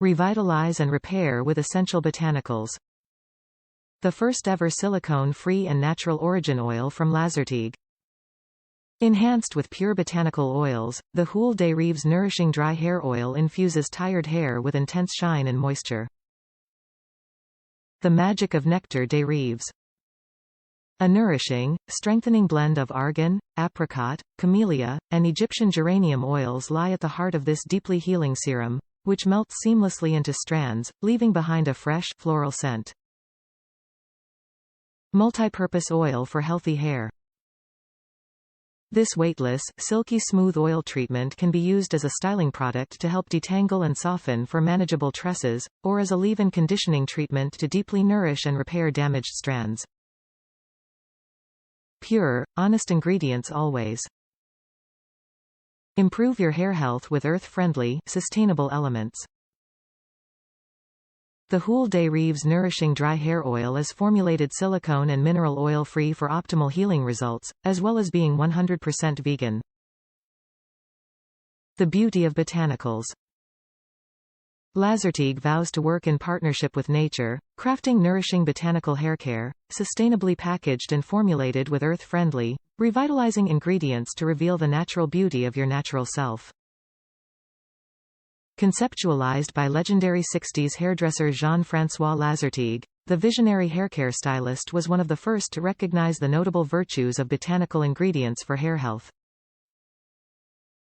Revitalize and repair with essential botanicals. The first ever silicone-free and natural origin oil from Lazartigue. Enhanced with pure botanical oils, the Huile de Reves Nourishing Dry Hair Oil infuses tired hair with intense shine and moisture. The magic of Nectar de Reves. A nourishing, strengthening blend of Argan, Apricot, Camellia, and Egyptian Geranium Oils lie at the heart of this deeply healing serum, which melts seamlessly into strands, leaving behind a fresh, floral scent. Multi-purpose oil for healthy hair. This weightless, silky-smooth oil treatment can be used as a styling product to help detangle and soften for manageable tresses, or as a leave-in conditioning treatment to deeply nourish and repair damaged strands. Pure, honest ingredients always. Improve your hair health with earth-friendly, sustainable elements. The Huile de Reves Nourishing Dry Hair Oil is formulated silicone and mineral oil-free for optimal healing results, as well as being 100% vegan. The beauty of botanicals. Lazartigue vows to work in partnership with nature, crafting nourishing botanical haircare, sustainably packaged and formulated with earth-friendly, revitalizing ingredients to reveal the natural beauty of your natural self. Conceptualized by legendary 60s hairdresser Jean-François Lazartigue, the visionary haircare stylist was one of the first to recognize the notable virtues of botanical ingredients for hair health.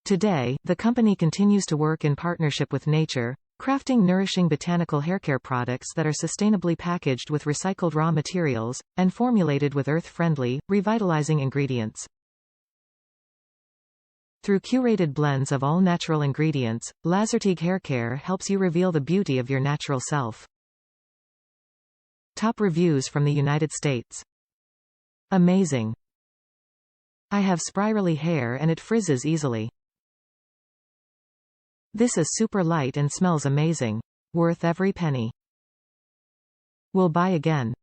Today, the company continues to work in partnership with nature, crafting nourishing botanical haircare products that are sustainably packaged with recycled raw materials, and formulated with earth-friendly, revitalizing ingredients. Through curated blends of all-natural ingredients, Lazartigue Haircare helps you reveal the beauty of your natural self. Top reviews from the United States. Amazing. I have spirally hair and it frizzes easily. This is super light and smells amazing. Worth every penny. Will buy again.